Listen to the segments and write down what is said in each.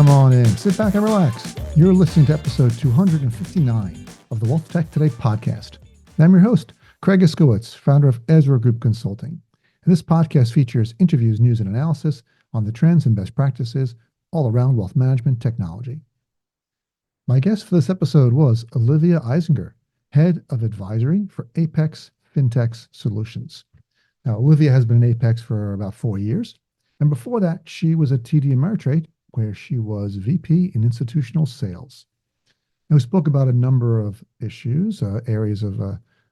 Come on in, sit back and relax. You're listening to episode 259 of the WealthTech Today podcast. And I'm your host, Craig Iskowitz, founder of Ezra Group Consulting. And this podcast features interviews, news, and analysis on the trends and best practices all around wealth management technology. My guest for this episode was Olivia Eisinger, head of advisory for Apex Fintech Solutions. Now, Olivia has been in Apex for about 4 years. And before that, she was at TD Ameritrade, where she was VP in institutional sales. And we spoke about a number of issues, areas of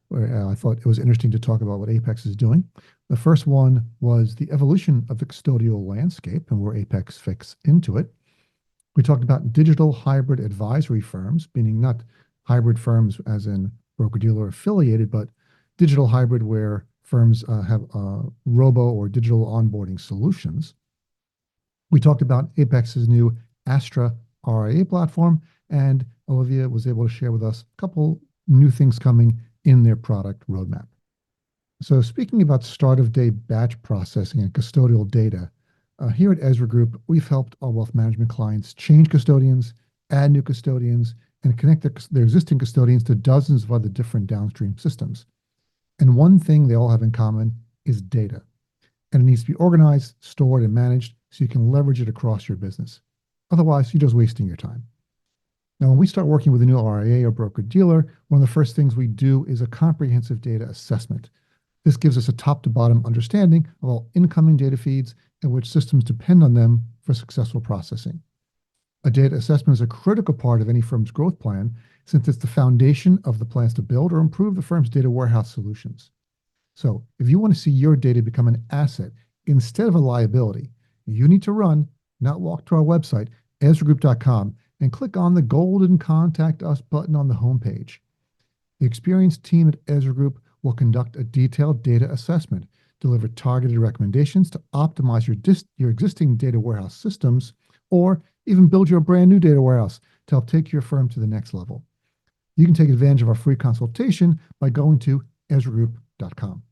where I thought it was interesting to talk about what Apex is doing. The first one was the evolution of the custodial landscape and where Apex fits into it. We talked about digital hybrid advisory firms, meaning not hybrid firms as in broker-dealer affiliated, but digital hybrid where firms have robo or digital onboarding solutions. We talked about Apex's new Astra RIA platform, and Olivia was able to share with us a couple new things coming in their product roadmap. So speaking about start of day batch processing and custodial data, here at Ezra Group, we've helped our wealth management clients change custodians, add new custodians, and connect their existing custodians to dozens of other different downstream systems. And one thing they all have in common is data. And it needs to be organized, stored, and managed so you can leverage it across your business. Otherwise, you're just wasting your time. Now, when we start working with a new RIA or broker-dealer, one of the first things we do is a comprehensive data assessment. This gives us a top-to-bottom understanding of all incoming data feeds and which systems depend on them for successful processing. A data assessment is a critical part of any firm's growth plan since it's the foundation of the plans to build or improve the firm's data warehouse solutions. So if you want to see your data become an asset instead of a liability, you need to run, not walk to our website, ezragroup.com, and click on the golden Contact Us button on the homepage. The experienced team at Ezra Group will conduct a detailed data assessment, deliver targeted recommendations to optimize your existing data warehouse systems, or even build your brand new data warehouse to help take your firm to the next level. You can take advantage of our free consultation by going to ezragroup.com.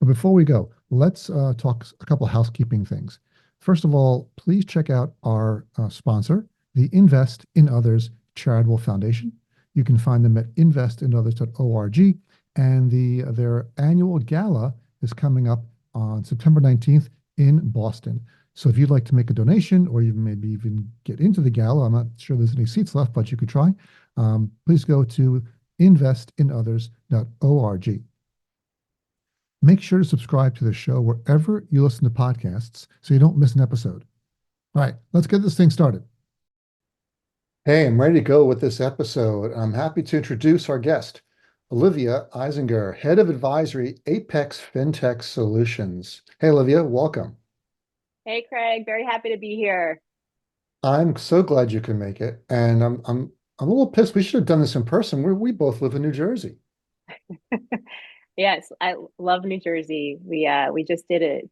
But before we go, let's talk a couple of housekeeping things. First of all, please check out our sponsor, the Invest in Others Charitable Foundation. You can find them at investinothers.org, and their annual gala is coming up on September 19th in Boston. So if you'd like to make a donation or you maybe even get into the gala, I'm not sure there's any seats left, but you could try. Please go to investinothers.org. Make sure to subscribe to the show wherever you listen to podcasts so you don't miss an episode. All right, let's get this thing started. Hey, I'm ready to go with this episode. I'm happy to introduce our guest, Olivia Eisinger, Head of Advisory, Apex Fintech Solutions. Hey, Olivia, welcome. Hey, Craig, very happy to be here. I'm so glad you can make it, and I'm a little pissed. We should have done this in person. We both live in New Jersey. Yes, I love New Jersey. We just did a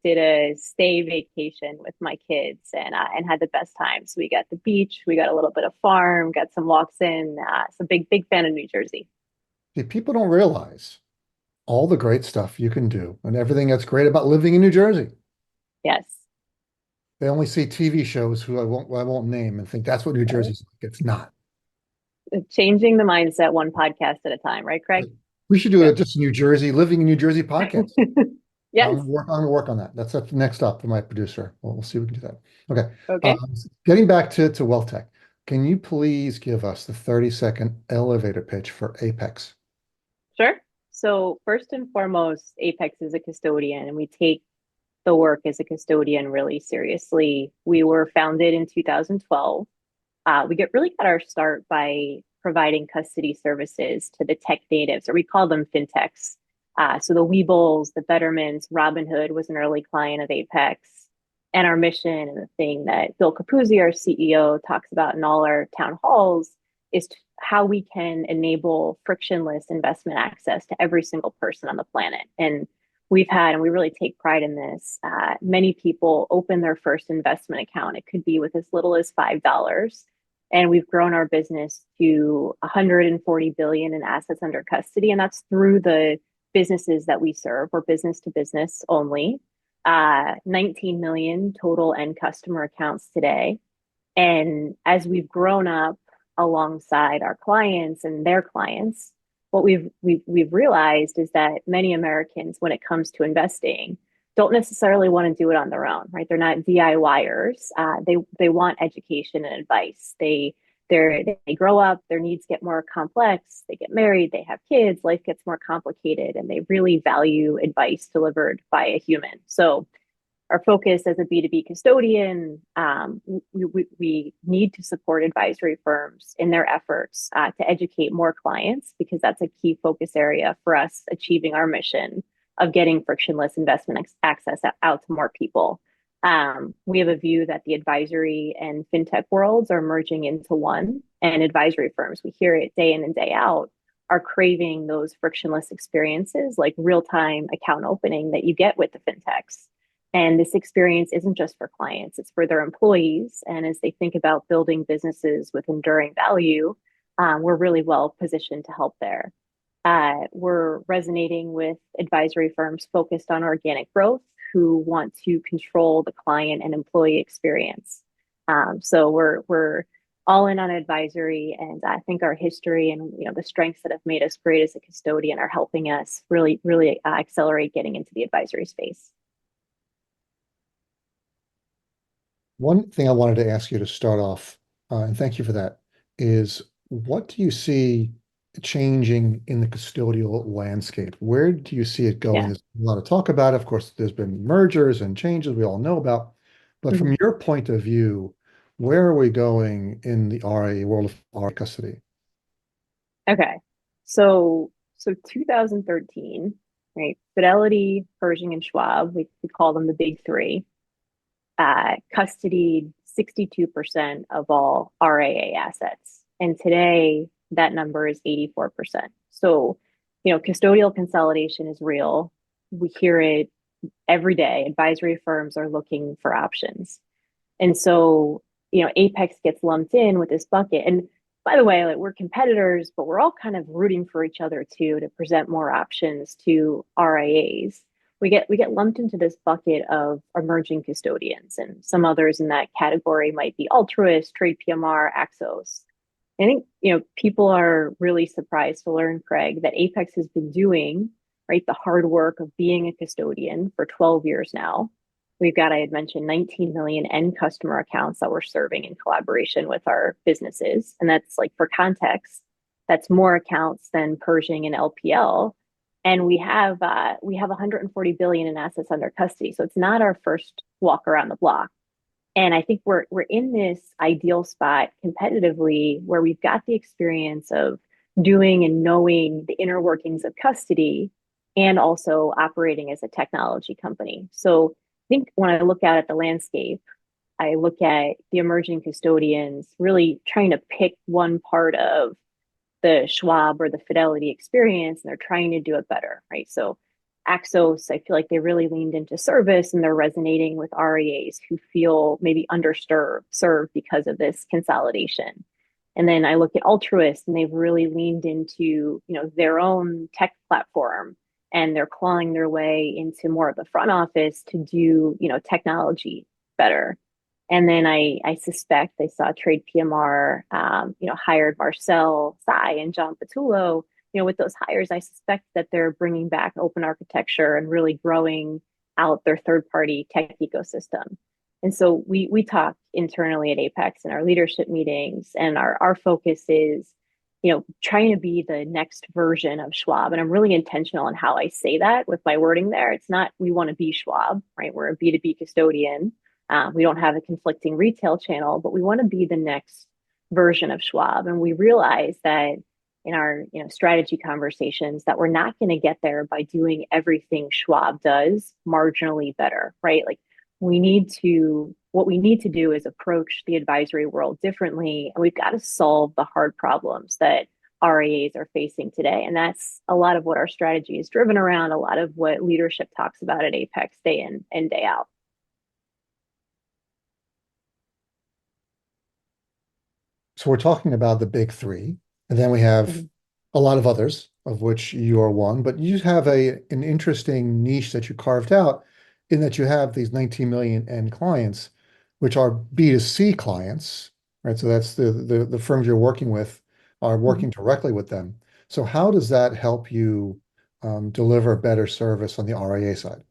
stay vacation with my kids and had the best time. So we got the beach, we got a little bit of farm, got some walks in. So big fan of New Jersey. See, people don't realize all the great stuff you can do and everything that's great about living in New Jersey. Yes. They only see TV shows who I won't name and think that's what New Jersey's like. It's not. Changing the mindset one podcast at a time, right, Craig? We should do just a New Jersey, living in New Jersey podcast. Yes. I'm gonna work on that. That's the next up for my producer. We'll see if we can do that. Okay. Okay. Getting back to WealthTech, can you please give us the 30-second elevator pitch for Apex? Sure. So first and foremost, Apex is a custodian, and we take the work as a custodian really seriously. We were founded in 2012. We got our start by providing custody services to the tech natives, or we call them fintechs. So the Weebles, the Betterments, Robinhood was an early client of Apex. And our mission, and the thing that Bill Capuzzi, our CEO, talks about in all our town halls, is how we can enable frictionless investment access to every single person on the planet. And we really take pride in this. Many people open their first investment account. It could be with as little as $5. And we've grown our business to 140 billion in assets under custody. And that's through the businesses that we serve. We're business to business only. 19 million total end customer accounts today. And as we've grown up alongside our clients and their clients, what we've realized is that many Americans, when it comes to investing, don't necessarily want to do it on their own, right? They're not DIYers. They want education and advice. They grow up, their needs get more complex, they get married, they have kids, life gets more complicated, and they really value advice delivered by a human. So our focus as a B2B custodian, we need to support advisory firms in their efforts to educate more clients, because that's a key focus area for us achieving our mission of getting frictionless investment access out to more people. We have a view that the advisory and fintech worlds are merging into one, and advisory firms, we hear it day in and day out, are craving those frictionless experiences like real-time account opening that you get with the fintechs. And this experience isn't just for clients, it's for their employees. And as they think about building businesses with enduring value, we're really well positioned to help there. We're resonating with advisory firms focused on organic growth who want to control the client and employee experience. So we're all in on advisory, and I think our history and the strengths that have made us great as a custodian are helping us really accelerate getting into the advisory space. One thing I wanted to ask you to start off, and thank you for that, is what do you see changing in the custodial landscape? Where do you see it going? Yeah. There's a lot of talk about it. Of course, there's been mergers and changes we all know about. But from your point of view, where are we going in the RIA world of RIA custody? Okay. So 2013, right? Fidelity, Pershing, and Schwab, we call them the big three, custodied 62% of all RIA assets. And today that number is 84%. So, custodial consolidation is real. We hear it every day. Advisory firms are looking for options. And so, Apex gets lumped in with this bucket. And by the way, like, we're competitors, but we're all kind of rooting for each other too, to present more options to RIAs. We get lumped into this bucket of emerging custodians, and some others in that category might be Altruist, Trade PMR, Axos. I think people are really surprised to learn, Craig, that Apex has been doing right the hard work of being a custodian for 12 years now. We've got, I had mentioned, 19 million end customer accounts that we're serving in collaboration with our businesses, and that's, like, for context, that's more accounts than Pershing and LPL. And we have 140 billion in assets under custody. So it's not our first walk around the block. And I think we're in this ideal spot competitively where we've got the experience of doing and knowing the inner workings of custody and also operating as a technology company. So I think when I look out at the landscape, I look at the emerging custodians really trying to pick one part of the Schwab or the Fidelity experience, and they're trying to do it better, right? So Axos, I feel like they really leaned into service, and they're resonating with RIAs who feel maybe underserved because of this consolidation. And then I look at Altruist, and they've really leaned into their own tech platform, and they're clawing their way into more of the front office to do technology better. And then I suspect they saw Trade PMR, hired Marcel, Sai, and John Patullo. With those hires, I suspect that they're bringing back open architecture and really growing out their third-party tech ecosystem. And so we talk internally at Apex in our leadership meetings, and our focus is, trying to be the next version of Schwab. And I'm really intentional on how I say that with my wording there. It's not we want to be Schwab, right? We're a B2B custodian. We don't have a conflicting retail channel, but we want to be the next version of Schwab. And we realize that in our strategy conversations that we're not going to get there by doing everything Schwab does marginally better, right? Like, what we need to do is approach the advisory world differently, and we've got to solve the hard problems that RIAs are facing today. And that's a lot of what our strategy is driven around, a lot of what leadership talks about at Apex day in and day out. So we're talking about the big three, and then we have a lot of others, of which you are one, but you have an interesting niche that you carved out in that you have these 19 million end clients, which are B2C clients, right? So that's the firms you're working with are Mhm. working directly with them. So how does that help you deliver better service on the RIA side?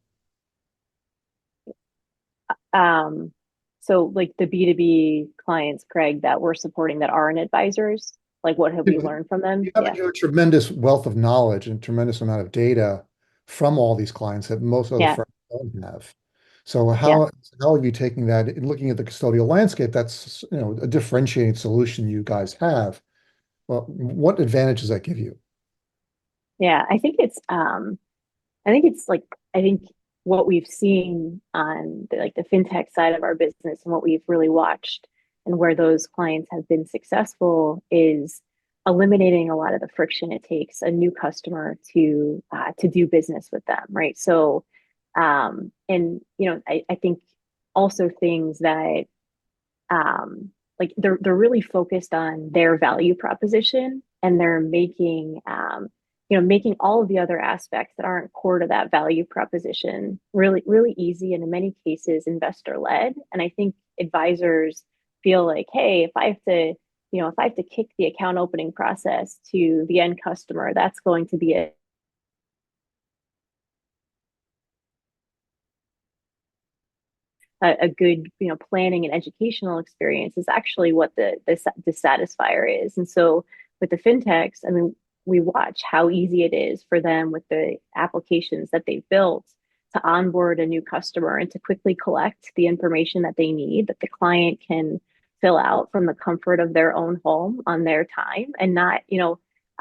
Um, so like the B2B clients, Craig, that we're supporting that aren't advisors, like what have You we know, learned from them? you have, Yeah. you have a tremendous wealth of knowledge and tremendous amount of data from all these clients that most other Yeah. firms don't have. So Yeah. how are you taking that and looking at the custodial landscape? That's a differentiating solution you guys have. Well, what advantage does that give you? Yeah. I think what we've seen on the fintech side of our business and what we've really watched and where those clients have been successful is eliminating a lot of the friction it takes a new customer to do business with them, right? So, and I think also things that they're really focused on their value proposition and they're making all of the other aspects that aren't core to that value proposition really really easy and in many cases investor led. And I think advisors feel like, hey, if I have to kick the account opening process to the end customer, that's going to be a good planning and educational experience is actually what the dissatisfier is. And so with the fintechs, I mean, we watch how easy it is for them with the applications that they've built to onboard a new customer and to quickly collect the information that they need that the client can fill out from the comfort of their own home on their time, and not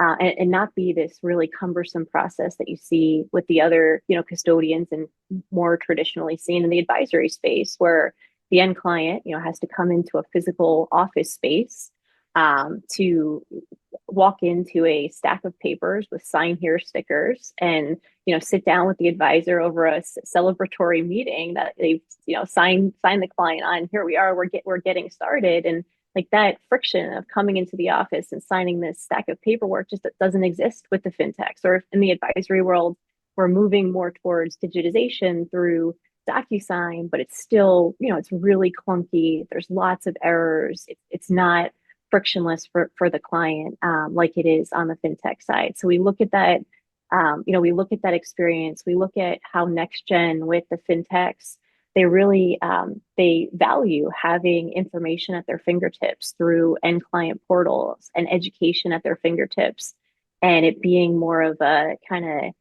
and not be this really cumbersome process that you see with the other custodians and more traditionally seen in the advisory space, where the end client has to come into a physical office space to walk into a stack of papers with sign here stickers and sit down with the advisor over a celebratory meeting that they've signed the client on. Here we are, we're getting started. And like that friction of coming into the office and signing this stack of paperwork just doesn't exist with the fintechs. Or if in the advisory world we're moving more towards digitization through DocuSign, but it's still it's really clunky, there's lots of errors, it's not frictionless for the client, like it is on the fintech side. So we look at that, we look at that experience. We look at how next gen with the fintechs, they really they value having information at their fingertips through end client portals and education at their fingertips, and it being more of a kind of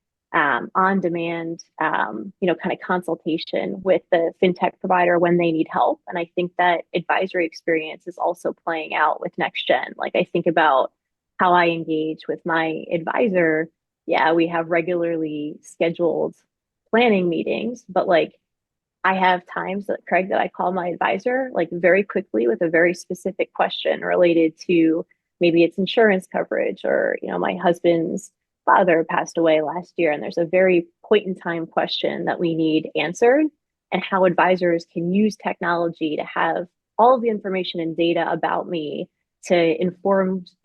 on demand, kind of consultation with the fintech provider when they need help. And I think that advisory experience is also playing out with next gen. Like I think about how I engage with my advisor. Yeah, we have regularly scheduled planning meetings, but like I have times that, Craig, that I call my advisor like very quickly with a very specific question related to maybe it's insurance coverage, or my husband's father passed away last year and there's a very point in time question that we need answered, and how advisors can use technology to have all of the information and data about me to in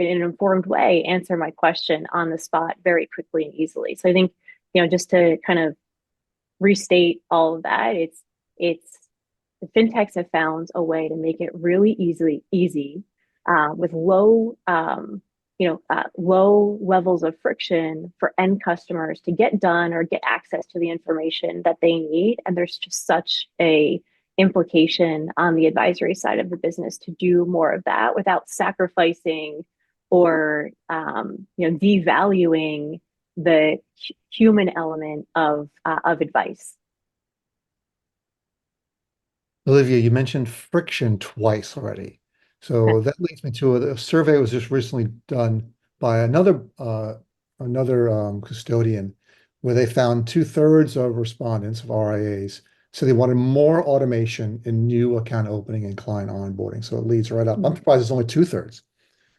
an informed way answer my question on the spot very quickly and easily. So I think just to kind of restate all of that, it's the fintechs have found a way to make it really easy with low levels of friction for end customers to get done or get access to the information that they need. And there's just such a implication on the advisory side of the business to do more of that without sacrificing or devaluing the human element of advice. Olivia, you mentioned friction twice already. So that leads me to a survey was just recently done by another custodian, where they found two-thirds of respondents of RIAs. So they wanted more automation in new account opening and client onboarding. So it leads right up. I'm surprised it's only two-thirds.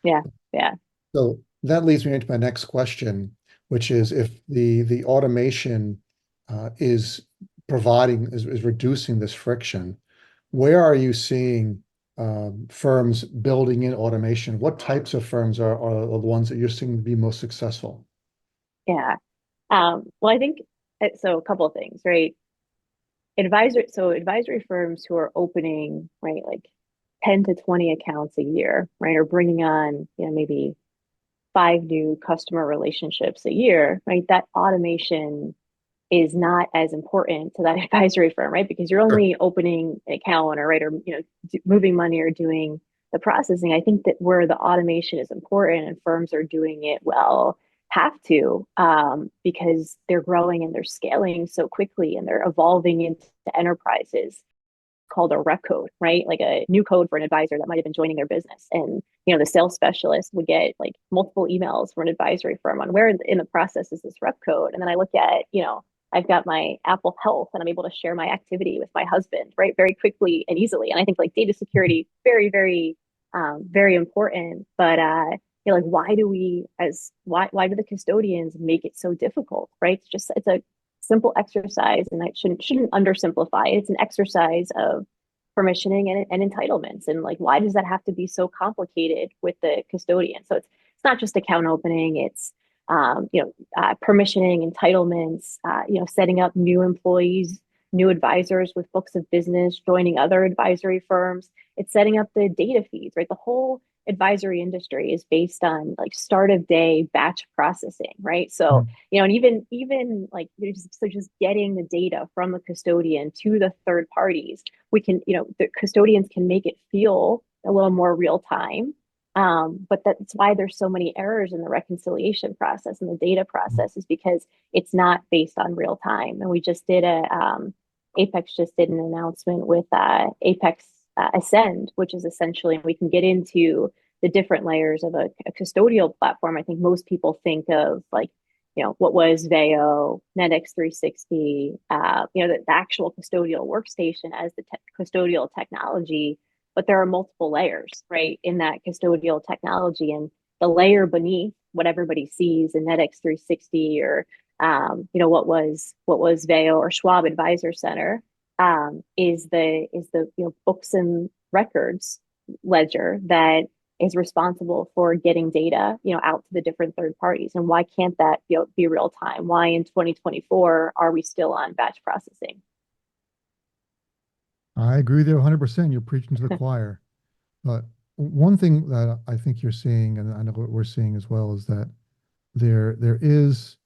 Yeah, yeah, So that leads me into my next question, which is if the automation is is reducing this friction, where are you seeing firms building in automation? What types of firms are the ones that you're seeing to be most successful? yeah. Well, I think so. A couple of things, right? advisory firms who are opening, right, like 10 to 20 accounts a year, right, or bringing on, maybe 5 new customer relationships a year, right? That automation is not as important to that advisory firm, right? Because you're Sure. only opening an account or right or moving money or doing the processing. I think that where the automation is important and firms are doing it well have to because they're growing and they're scaling so quickly and they're evolving into enterprises called a rep code, right? Like a new code for an advisor that might have been joining their business. And, the sales specialist would get like multiple emails from an advisory firm on where in the process is this rep code. And then I look at, I've got my Apple Health and I'm able to share my activity with my husband, right? Very quickly and easily. And I think like data security, very, very, very important. But, like, why do the custodians make it so difficult, right? It's a simple exercise, and I shouldn't undersimplify it. It's an exercise of permissioning and entitlements, and like why does that have to be so complicated with the custodian? So it's not just account opening; it's permissioning, entitlements, setting up new employees, new advisors with books of business, joining other advisory firms. It's setting up the data feeds, right? The whole advisory industry is based on like start of day batch processing, right? So, and even like just getting the data from the custodian to the third parties, we can, the custodians can make it feel a little more real time. But that's why there's so many errors in the reconciliation process and the data process is because it's not based on real time. And we just did Apex just did an announcement with Apex Ascend, which is essentially, we can get into the different layers of a custodial platform. I think most people think of like, what was Veo, NetX 360, the actual custodial workstation as the custodial technology, but there are multiple layers, right, in that custodial technology. And the layer beneath what everybody sees in NetX 360 or what was Veo or Schwab Advisor Center is the books and records ledger that is responsible for getting data out to the different third parties. And why can't that be real time? Why in 2024 are we still on batch processing? I agree there 100%. You're preaching to the choir. But one thing that I think you're seeing, and I know what we're seeing as well, is that there is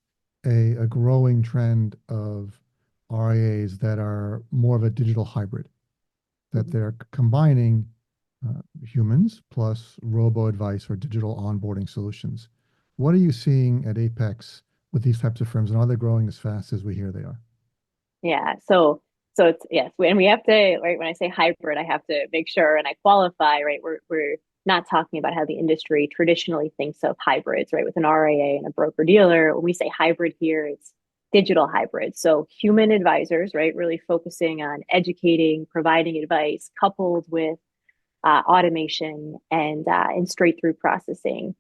a growing trend of RIAs that are more of a digital hybrid, that they're combining humans plus robo advice or digital onboarding solutions. What are you seeing at Apex with these types of firms, and are they growing as fast as we hear they are? Yeah. So it's yes, and we have to, right, when I say hybrid, I have to make sure and I qualify, right? We're not talking about how the industry traditionally thinks of hybrids, right? With an RIA and a broker dealer. When we say hybrid here, it's digital hybrid. So human advisors, right, really focusing on educating, providing advice, coupled with automation and straight through processing.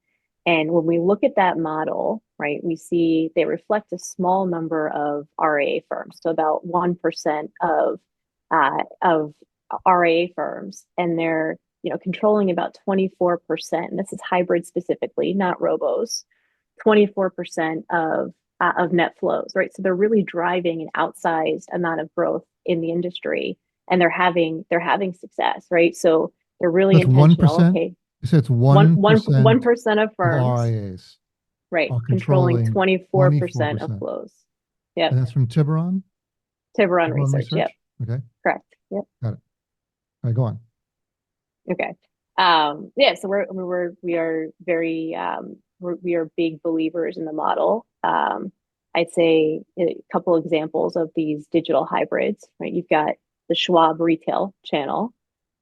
And when we look at that model, right, we see they reflect a small number of RIA firms, so about 1% of RIA firms, and they're controlling about 24%. And this is hybrid specifically, not robos. 24% of net flows, right? So they're really driving an outsized amount of growth in the industry, and they're having success, right? So they're really That's intentional. 1%. Okay, You said it's one 1% 1% of of firms, RIAs right, are controlling controlling 24% of 24%. flows. Yep, And that's from Tiburon? Tiburon Tiburon Research. Yep, Research? Okay, correct. Yep. got it. All right, go on. Okay. Yeah. So we are very we are big believers in the model. I'd say a couple examples of these digital hybrids. Right, you've got the Schwab retail channel.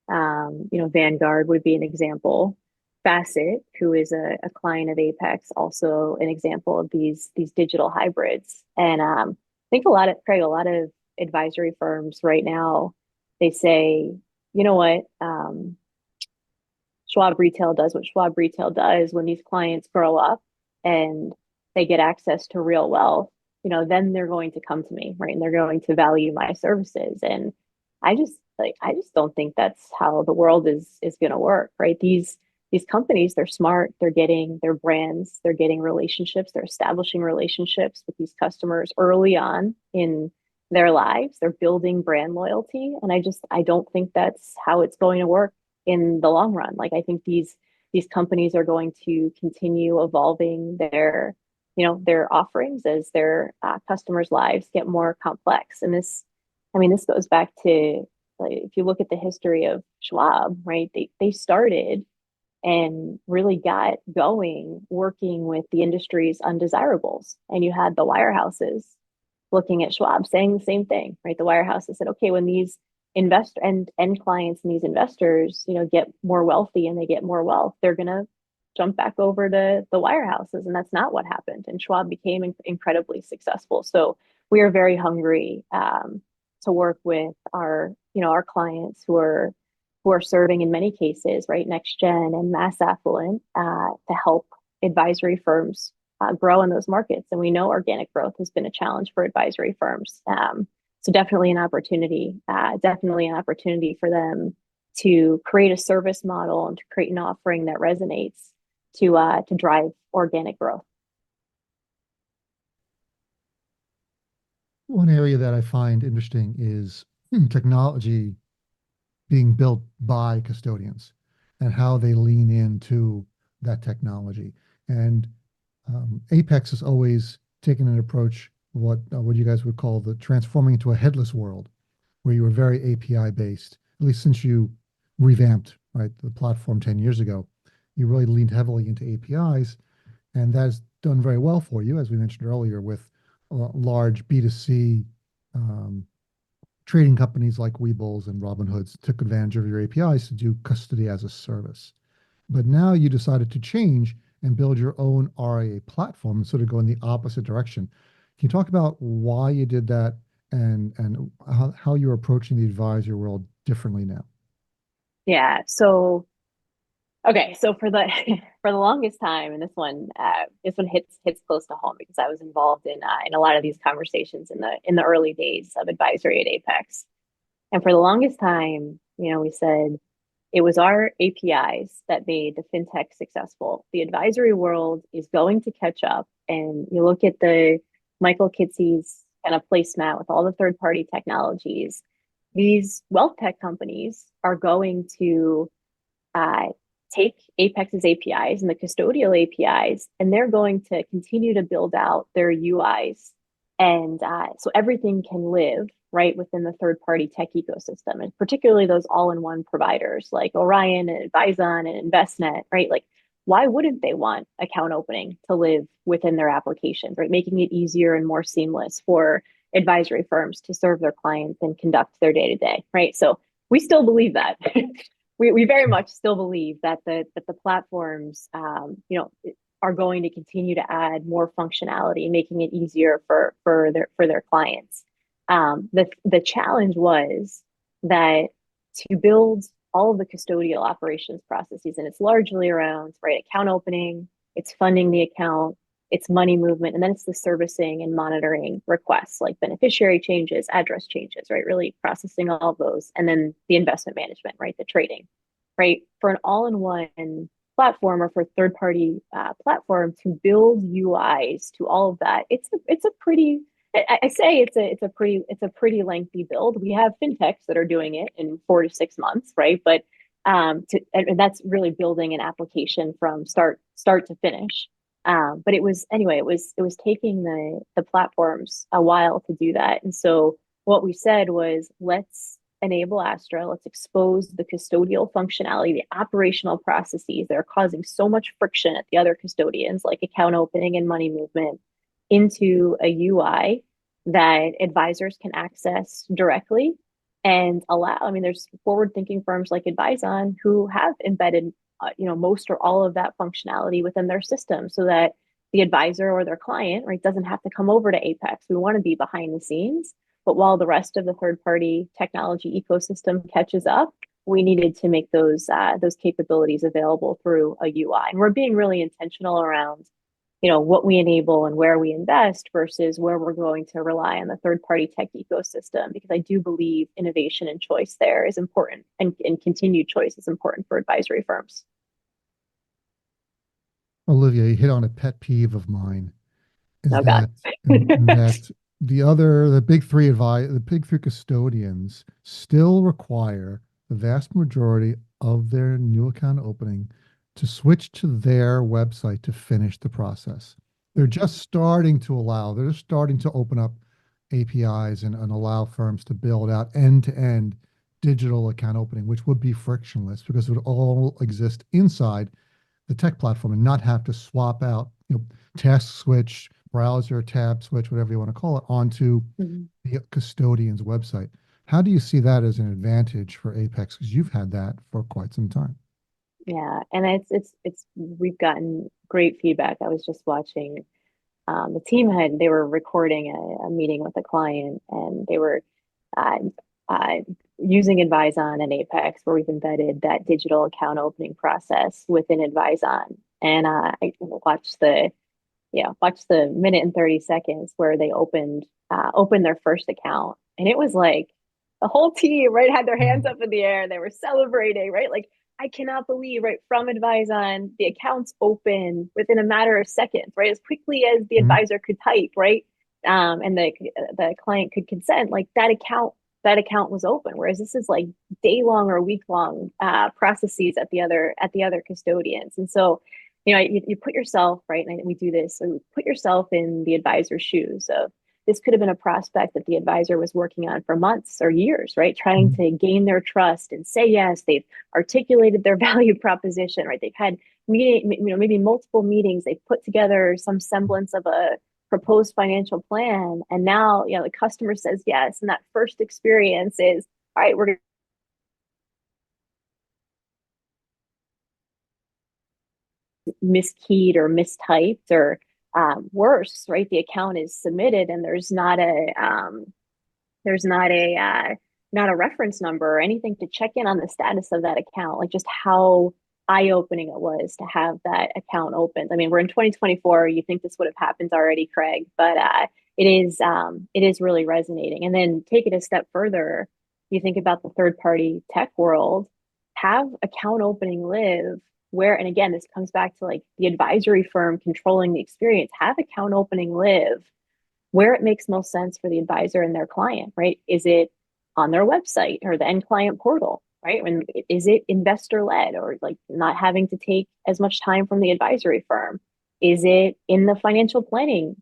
Vanguard would be an example. Facet, who is a client of Apex, also an example of these digital hybrids. And I think a lot of advisory firms right now, they say, you know what, Schwab retail does what Schwab retail does. When these clients grow up and they get access to real wealth, then they're going to come to me, right? And they're going to value my services. And I just don't think that's how the world is going to work, right? These companies, they're smart, they're getting their brands, they're getting relationships, they're establishing relationships with these customers early on in their lives. They're building brand loyalty. And I don't think that's how it's going to work in the long run. Like I think these companies are going to continue evolving their offerings as their customers' lives get more complex. And this goes back to, like, if you look at the history of Schwab, right? They started and really got going working with the industry's undesirables. And you had the wirehouses looking at Schwab saying the same thing, right? The wirehouses said, okay, when these investor and end clients and these investors, get more wealthy and they get more wealth, they're going to jump back over to the wirehouses. And that's not what happened. And Schwab became incredibly successful. So we are very hungry to work with our clients who are serving in many cases, right, next gen and mass affluent, to help advisory firms grow in those markets. And we know organic growth has been a challenge for advisory firms. So definitely an opportunity for them to create a service model and to create an offering that resonates to drive organic growth. One area that I find interesting is technology being built by custodians and how they lean into that technology. And Apex has always taken an approach, what you guys would call the transforming into a headless world, where you were very API based, at least since you revamped, right, the platform 10 years ago. You really leaned heavily into APIs, and that's done very well for you, as we mentioned earlier, with large B2C trading companies like Webull and Robinhoods took advantage of your APIs to do custody as a service. But now you decided to change and build your own RIA platform and sort of go in the opposite direction. Can you talk about why you did that and how you're approaching the advisory world differently now? Yeah. So okay, so for the for the longest time, and this one hits close to home because I was involved in a lot of these conversations in the early days of advisory at Apex. And for the longest time, we said it was our APIs that made the fintech successful. The advisory world is going to catch up, and you look at the Michael Kitcey's kind of placemat with all the third-party technologies. These wealth tech companies are going to take Apex's APIs and the custodial APIs, and they're going to continue to build out their UIs. And so everything can live right within the third-party tech ecosystem, and particularly those all-in-one providers like Orion and Advizon and InvestNet, right? Like, why wouldn't they want account opening to live within their applications, right? Making it easier and more seamless for advisory firms to serve their clients and conduct their day-to-day, right? So we still believe that. We very much still believe that the platforms are going to continue to add more functionality, making it easier for their clients. The challenge was that to build all of the custodial operations processes, and it's largely around, right, account opening, it's funding the account, it's money movement, and then it's the servicing and monitoring requests like beneficiary changes, address changes, right? Really processing all of those. And then the investment management, right? The trading, right? For an all-in-one platform or for third-party platform to build UIs to all of that, it's a pretty, I say it's a pretty lengthy build. We have fintechs that are doing it in 4 to 6 months, right? But and that's really building an application from start to finish. But it was taking the platforms a while to do that. And so what we said was, let's enable Astra, let's expose the custodial functionality, the operational processes that are causing so much friction at the other custodians, like account opening and money movement, into a UI that advisors can access directly and allow. I mean, there's forward-thinking firms like Advizon who have embedded most or all of that functionality within their system, so that the advisor or their client, right, doesn't have to come over to Apex. We want to be behind the scenes, but while the rest of the third-party technology ecosystem catches up, we needed to make those capabilities available through a UI. And we're being really intentional around what we enable and where we invest versus where we're going to rely on the third-party tech ecosystem, because I do believe innovation and choice there is important, and continued choice is important for advisory firms. Olivia, you hit on a pet peeve of mine, is Oh God. that the big three custodians still require the vast majority of their new account opening to switch to their website to finish the process. They're just starting to open up APIs and allow firms to build out end-to-end digital account opening, which would be frictionless because it would all exist inside the tech platform and not have to swap out, task switch, browser tab switch, whatever you want to call it, onto Mhm. the custodian's website. How do you see that as an advantage for Apex? Because you've had that for quite some time. Yeah, and it's we've gotten great feedback. I was just watching the team they were recording a meeting with a client, and they were uh, uh, using Advizon and Apex, where we've embedded that digital account opening process within Advizon. And I watched the minute and 30 seconds where they opened their first account, and it was like the whole team right had their hands Mm. up in the air. They were celebrating, right? Like, I cannot believe, right, from Advizon, the accounts open within a matter of seconds, right, as quickly as the Mm. advisor could type, right, and the client could consent. Like, that account was open, whereas this is like day long or week long processes at the other custodians. And so, you put yourself, right, and we do this, so put yourself in the advisor's shoes of, this could have been a prospect that the advisor was working on for months or years, right? Trying Mm. to gain their trust and say yes. They've articulated their value proposition, right? They've had maybe multiple meetings. They've put together some semblance of a proposed financial plan. And now, the customer says yes. And that first experience is, all right, we're going to miskeyed or mistyped, or worse, right? The account is submitted and there's not a reference number or anything to check in on the status of that account. Like, just how eye-opening it was to have that account opened. I mean, we're in 2024. You think this would have happened already, Craig, but it is really resonating. And then take it a step further. You think about the third-party tech world, have account opening live where, and again, this comes back to like the advisory firm controlling the experience, have account opening live where it makes most sense for the advisor and their client, right? Is it on their website or the end client portal, right? When is it investor led, or like not having to take as much time from the advisory firm? Is it in the financial planning,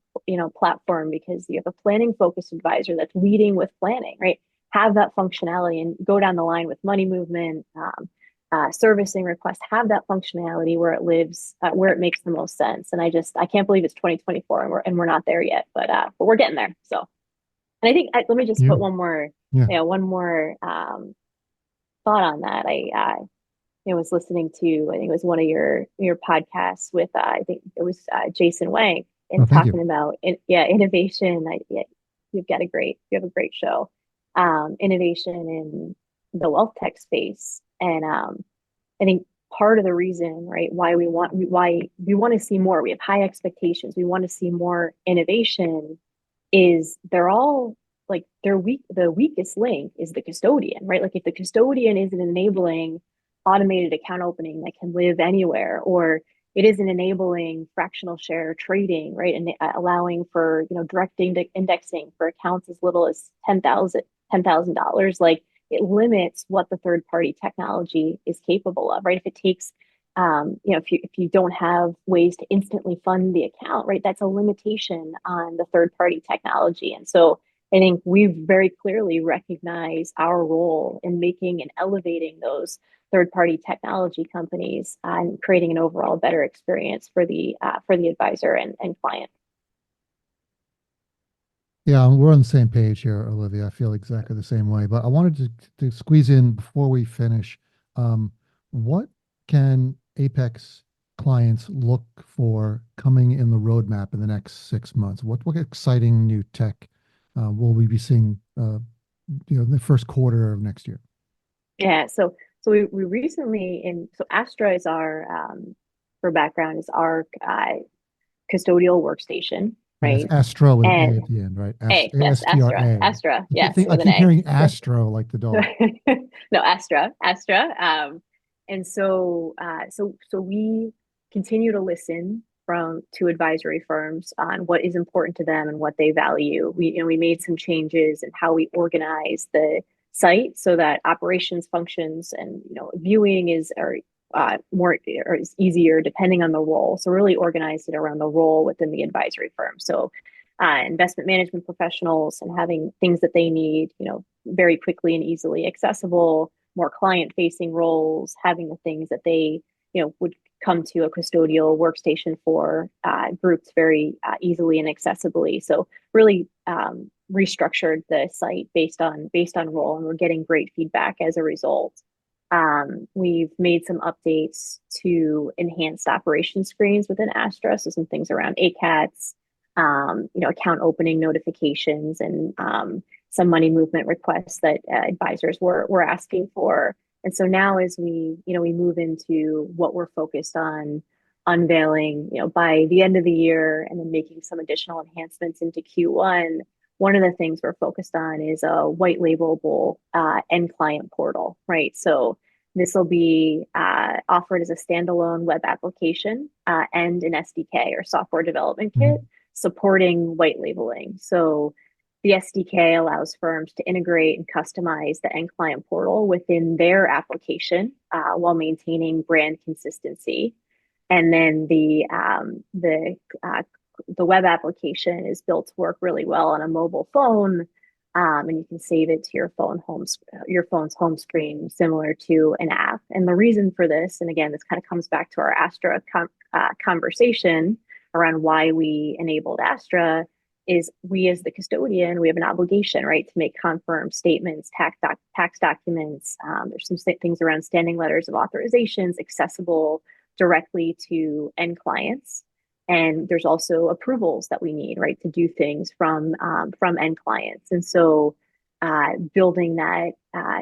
platform, because you have a planning focused advisor that's leading with planning, right? Have that functionality and go down the line with money movement, servicing requests, have that functionality where it lives, where it makes the most sense. And I can't believe it's 2024 and we're not there yet, but we're getting there. So, and I think let me just Yeah. put one more, Yeah. one more thought on that. I was listening to, I think it was one of your podcasts with, I think it was Jason Wang, Oh, and thank you. talking about innovation. You have a great show, innovation in the wealth tech space. And I think part of the reason, right, why we want to see more, we have high expectations, we want to see more innovation, is they're all like, the weakest link is the custodian, right? Like, if the custodian isn't enabling automated account opening that can live anywhere, or it isn't enabling fractional share trading, right, and allowing for direct indexing for accounts as little as $10,000, like, it limits what the third party technology is capable of, right? If it takes if you don't have ways to instantly fund the account, right, that's a limitation on the third party technology. And so I think we've very clearly recognized our role in making and elevating those third party technology companies and creating an overall better experience for the advisor and client. Yeah, we're on the same page here, Olivia. I feel exactly the same way. But I wanted to squeeze in before we finish. Um, what can Apex clients look for coming in the roadmap in the next 6 months? What exciting new tech will we be seeing? In the first quarter of next year? Yeah, so we recently, so Astra is our for background, is our custodial workstation, Right, it's right? Astro with an A And at the end, right? yes, Astra, Astra. Astra, yes, I with an keep A. hearing Astro like the dog. No, Astra. And so we continue to listen to advisory firms on what is important to them and what they value. We made some changes in how we organize the site so that operations functions and viewing is more or is easier depending on the role. So really organized it around the role within the advisory firm. So investment management professionals and having things that they need, very quickly and easily accessible, more client-facing roles, having the things that they, would come to a custodial workstation for groups very easily and accessibly. So really restructured the site based on role, and we're getting great feedback as a result. We've made some updates to enhanced operation screens within Astra, so some things around ACATs, account opening notifications, and some money movement requests that advisors were asking for. And so now, as we move into what we're focused on unveiling, by the end of the year, and then making some additional enhancements into Q1. One of the things we're focused on is a white labelable end client portal, right? So this will be offered as a standalone web application and an SDK or software development kit supporting white labeling. So the SDK allows firms to integrate and customize the end client portal within their application while maintaining brand consistency. And then the web application is built to work really well on a mobile phone, and you can save it to your phone's home screen, similar to an app. And the reason for this, and again, this kind of comes back to our Astra conversation around why we enabled Astra, is we as the custodian, we have an obligation, right, to make confirm statements, tax documents. There's some things around standing letters of authorizations accessible directly to end clients. And there's also approvals that we need, right, to do things from end clients. And so building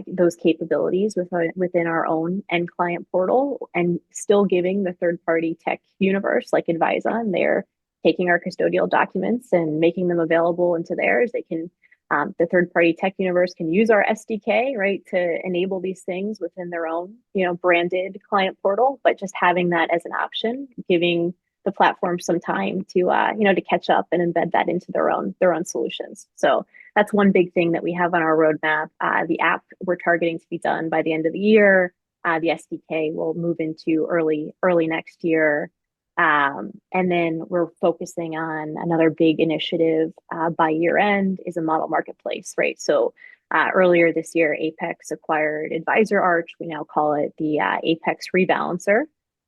those capabilities within our own end client portal, and still giving the third-party tech universe like Advisa, they're taking our custodial documents and making them available into theirs. They can, the third-party tech universe can use our SDK, right, to enable these things within their own, branded client portal, but just having that as an option, giving the platform some time to, to catch up and embed that into their own solutions. So that's one big thing that we have on our roadmap. The app we're targeting to be done by the end of the year. The SDK will move into early next year. And then we're focusing on another big initiative by year end is a model marketplace, right? So earlier this year, Apex acquired Advisor Arch. We now call it the Apex Rebalancer.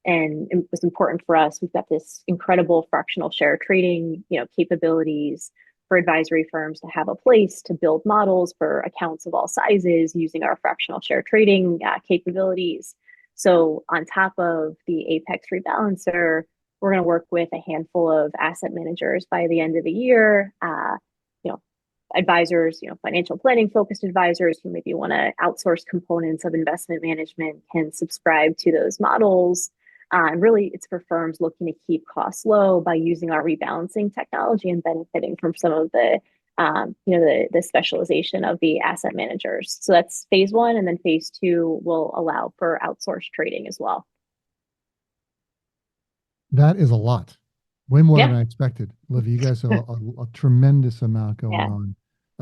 And it was important for us. We've got this incredible fractional share trading, capabilities for advisory firms to have a place to build models for accounts of all sizes using our fractional share trading capabilities. So on top of the Apex Rebalancer, we're going to work with a handful of asset managers by the end of the year. Advisors, financial planning focused advisors who maybe want to outsource components of investment management can subscribe to those models. And really, it's for firms looking to keep costs low by using our rebalancing technology and benefiting from some of the, the specialization of the asset managers. So that's phase one, and then phase two will allow for outsourced trading as well. That is a lot, way more than I expected. Olivia, you guys have a tremendous amount going on.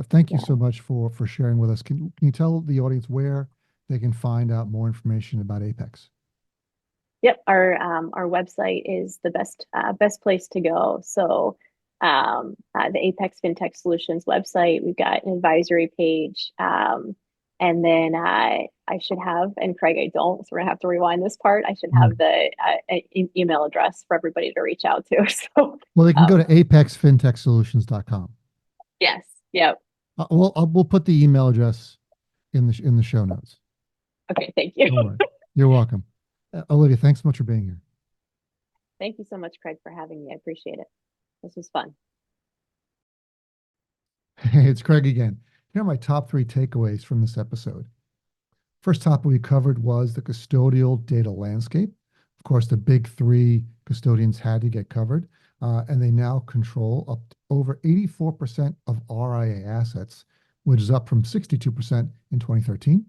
Thank you so much for sharing with us. Can you tell the audience where they can find out more information about Apex? Yep, our website is the best place to go. So the Apex FinTech Solutions website, we've got an advisory page, and then I should have, and Craig, I don't, so we're gonna have to rewind this part. I should have the email address for everybody to reach out to. So well, they can go to apexfintechsolutions.com. Yes. Yep. We'll put the email address in the show notes. Okay. Thank you. You're welcome. Olivia, thanks so much for being here. Thank you so much, Craig, for having me. I appreciate it. This was fun. Hey, it's Craig again. Here are my top 3 takeaways from this episode. First topic we covered was the custodial data landscape. Of course, the big 3 custodians had to get covered, and they now control up to over 84% of RIA assets, which is up from 62% in 2013.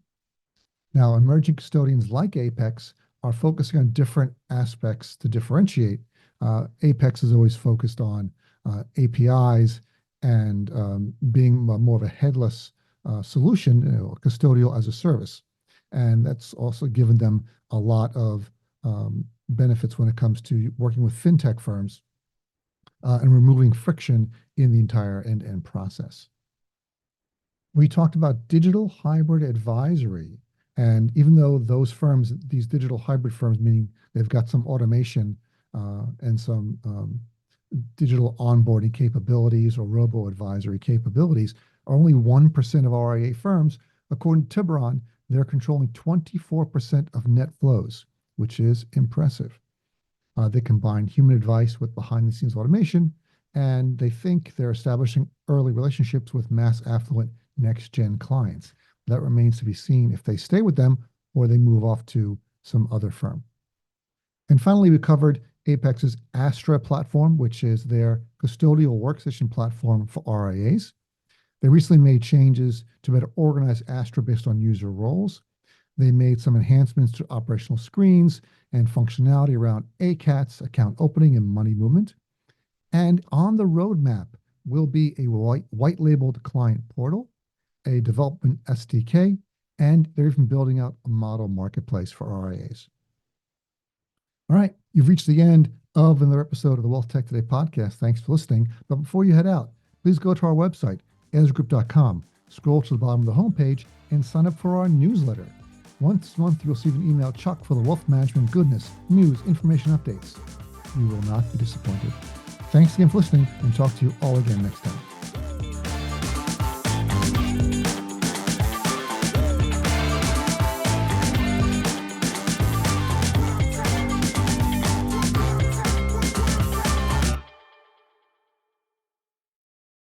Now, emerging custodians like Apex are focusing on different aspects to differentiate, Apex is always focused on APIs and being more of a headless solution, custodial as a service. And that's also given them a lot of benefits when it comes to working with fintech firms and removing friction in the entire end-to-end process. We talked about digital hybrid advisory. And even though those firms, these digital hybrid firms, meaning they've got some automation and some digital onboarding capabilities or robo-advisory capabilities, are only 1% of RIA firms. According to Tiburon, they're controlling 24% of net flows, which is impressive. They combine human advice with behind-the-scenes automation, and they think they're establishing early relationships with mass affluent next-gen clients. That remains to be seen if they stay with them or they move off to some other firm. And finally, we covered Apex's Astra platform, which is their custodial workstation platform for RIAs. They recently made changes to better organize Astra based on user roles. They made some enhancements to operational screens and functionality around ACATS, account opening and money movement. And on the roadmap will be a white labeled client portal, a development SDK, and they're even building out a model marketplace for RIAs. All right, you've reached the end of another episode of the WealthTech Today podcast. Thanks for listening. But before you head out, please go to our website, ezragroup.com, scroll to the bottom of the homepage, and sign up for our newsletter. Once a month, you'll receive an email chock full of wealth management goodness, news, information updates. You will not be disappointed. Thanks again for listening, and talk to you all again next time.